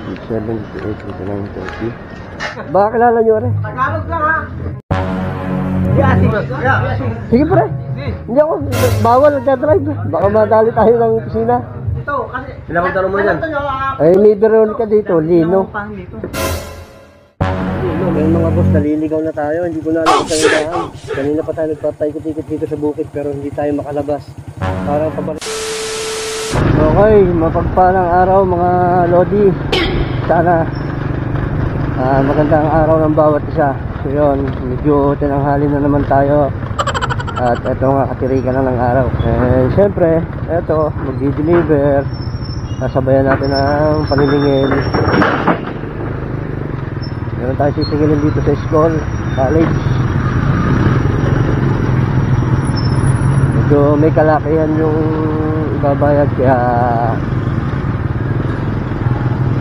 7, 8, 9, 30. Baka kilala nyo rin. Tagalog lang ha. Sige pre. Hindi ako, bawal nagdadrive. Baka madali tayo ng opisina. Ito, kasi... Ilang tanong mo yan? Ay, may Veronica dito, Lino. May mga boss, naliligaw na tayo. Hindi ko na alam kung saan daan. Kanina pa tayo nagpapay-ikot-ikot dito sa bukid pero hindi tayo makalabas. Parang pabalik. Okay, mapagpalang araw mga Lodi. Sana magandang araw ng bawat isa. So yun, medyo tinanghali na naman tayo. At eto nga, katirikan na ng araw. And syempre, eto, magdi-deliver. Sasabayan natin ang paniningil. Meron tayo sisingilin dito sa school, college. Medyo may kalakihan yung ibabayad kaya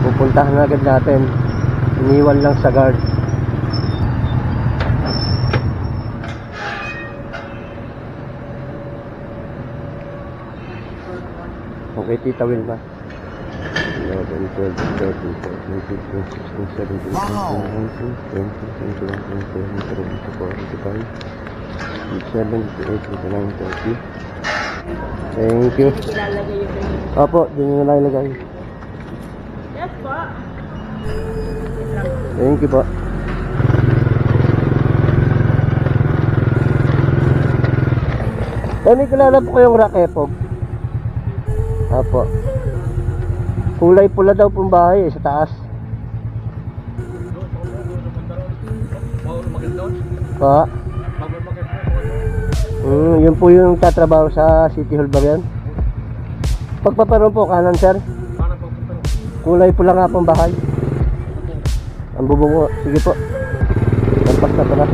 pupuntahan na agad natin. Iniwan lang sa guard. Okay, Tita Wilma. 11, 12, 13, 14, 15, 16, 17, 18, 19, 20, 21, 22, 23, 24, 25, 27, 28, 29, 30. Thank you. Opo, dyan nyo na ilagay. Yes po. Thank you po. May kilala po kayong Rakepog? Opo. Kulay pula daw pong bahay sa taas. Pa? Yun po yung tatrabaho sa City Hall ba yan? Pagpaparoon po, kanan sir? Kulay pula nga pong bahay. Ang bubungo, sige po. Lampas na pala.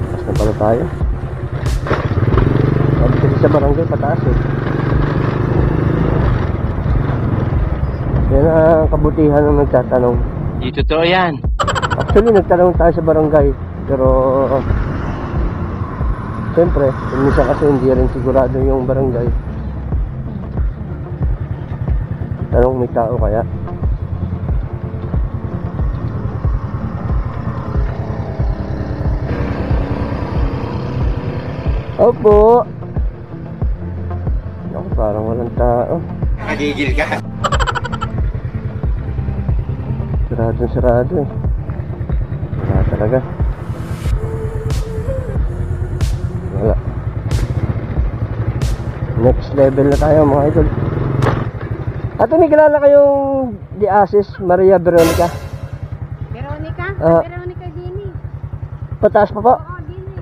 Lampas na pala tayo. Sabi kasi sa barangay pataas eh. Yan ang kabutihan ng nagtatanong. Di totoo yan. Actually nagtanong tayo sa barangay. Pero siyempre, minsan kasi hindi rin sigurado yung barangay. Tanong may tao kaya. Opo. Naku, parang walang tao. Nagigil ka. Sarado eh. Wala talaga. Wala. Next level na tayo mga idol. At may kilala kayong The Asis, Maria Veronica? Veronica? Ah. Veronica Dini. Pataas pa po? Oo, Dini.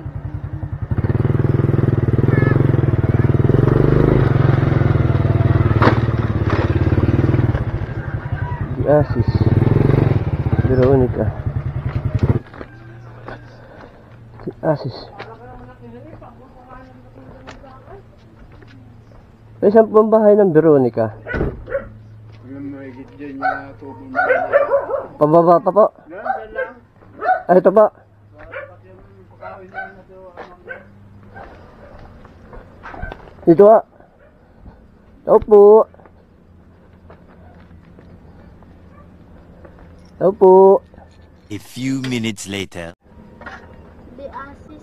The Asis Veronica. The Asis. May isang pong bahay ng Veronica. Pababa pa po. Ay, ito po. Dito po. Ito po. Ito po. A few minutes later. The Asis.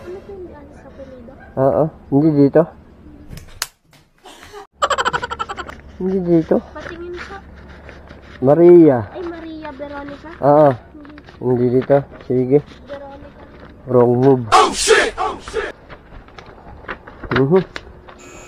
Ano po yung The Asis sa Pelido? Oo, hindi dito. Hindi dito. Patingin po. Maria. Ay, Maria Veronica? Oo. Hindi dito. Sige. Veronica. Wrong move. Oh shit! Oh shit!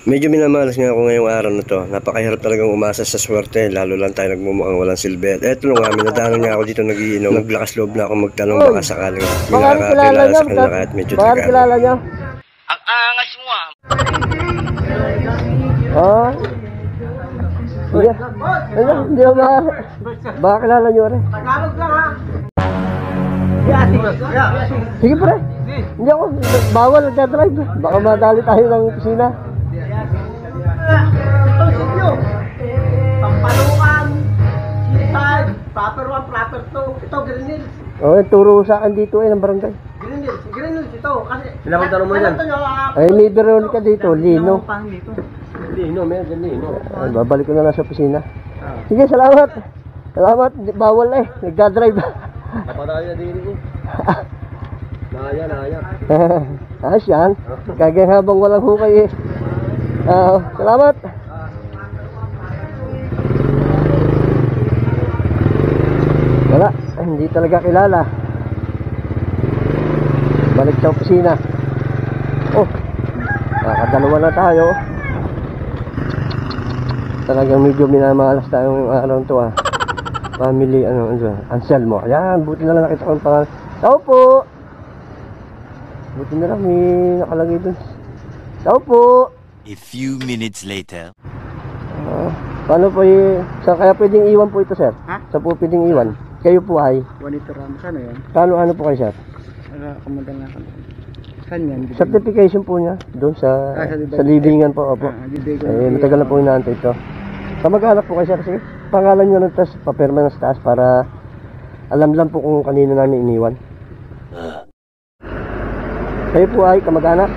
Medyo minamalas nga ako ngayong araw na to. Napakahirap talagang umasa sa swerte. Lalo lang tayo nagmumukhang walang silbi. Eto nga, minadaanan niya ako dito nagiinom. Naglakas loob na ako magtanong baka sakaling may nakakakilala sa kanila kahit medyo taga. Bakit kilala niyo? Ang angas mo ah. Ah? Hindi. Hindi ako baka kilala niyo rin. Tagalog lang ha. Sige pre. Hindi ako, bawal nagdadrive. Baka madali tayo ng opisina. Ito sinyo. Pampalukan. Sitad. Proper 1, proper 2. Ito, Green Hills. Oo, turo sa akin dito ng barangay. Green Hills. Green Hills ito. Kasi... Ilang tanong mo yan? Ano ito nyo? Ay, may Veronica dito, Lino. Pang dito. Lino, medyo lino. Ay, babalik ko na lang sa opisina. Sige, salamat. Salamat. Bawal na eh. Nagdadrive. Napadayo na din eh. Naya. Ayos yan. Kagaya habang walang hukay eh. Salamat. Wala. Hindi talaga kilala. Balik sa opisina. Oh. Nakadalawa na tayo. Talagang medyo minamalas tayo yung araw to ah. Family, Anselmo. Ayan, buti na lang nakita ko yung pangalan. Tao po! Buti na lang may nakalagay dun. Tao po! A few minutes later. Paano po saan kaya pwedeng iwan po ito, sir? Ha? Saan po pwedeng iwan? Kayo po ay? Juanito Ramos, ano yan? Ano po kayo, sir? Kamudan nga kami. Saan yan? Certification po niya. Doon sa sa libingan po. Opo. Matagal na po inaantay ito. Kamag-anak po kayo, sir. Kasi pangalan nyo na tas papirma na sa taas para alam lang po kung kanino namin iniwan. Kayo po ay kamag-anak?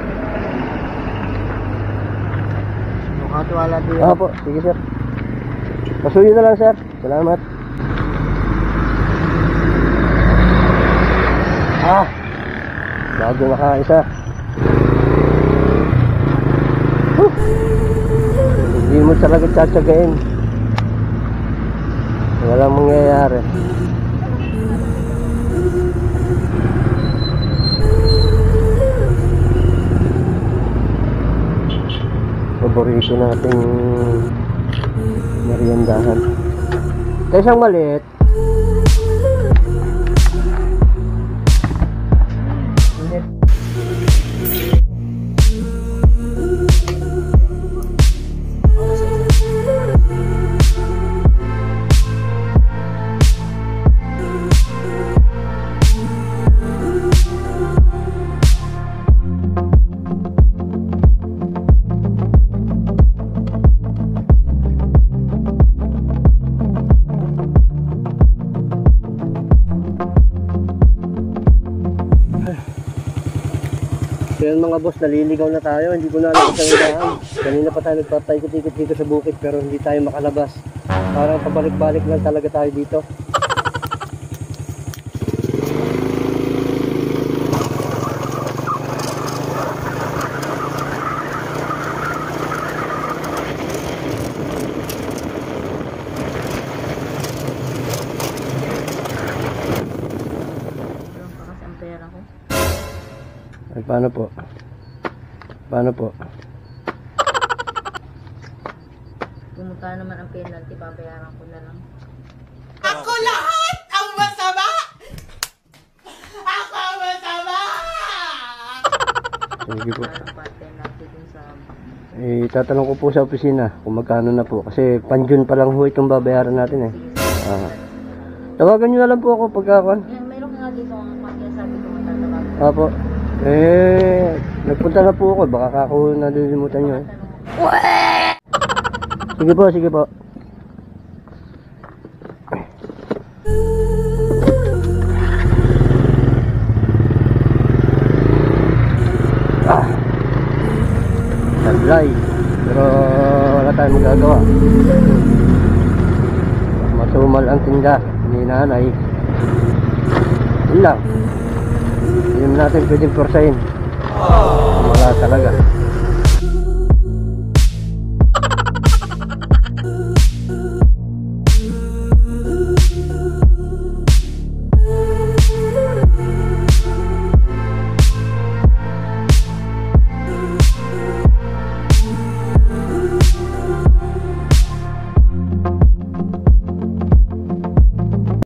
Nakatiwala din. Opo, sige sir. Pasuyo na lang, sir. Salamat. Bago nakaisa. Hindi mo talaga tsatsagain. Walang mangyayari. Paborito nating meriendahan. Kaya siyang maliit. So yun mga boss, naliligaw na tayo. Hindi ko na alam kung saan. Kanina pa tayo nagpapay-ikot dito sa bukid pero hindi tayo makalabas. Parang pabalik-balik lang talaga tayo dito. Ay, paano po? Paano po? Pumunta naman ang penalty, babayaran ko na lang. Ako lahat ang masama! Ako ang masama! Sige po. Parang penalty dun sa... Tatanong ko po sa opisina kung magkano na po. Kasi pan-June pa lang ho itong babayaran natin eh. Tawagan nyo na lang po ako pagkakuan. Mayroon ka nga dito ang sabi ko matatawagan. Apo. Nagpunta na po ako. Baka ako nalilimutan nyo eh. Sige po, sige po. Sablay. Pero wala tayong magagawa. Masumal ang tinda ni nanay. Yun lang. Hindi natin pwedeng porsahin. Wala talaga.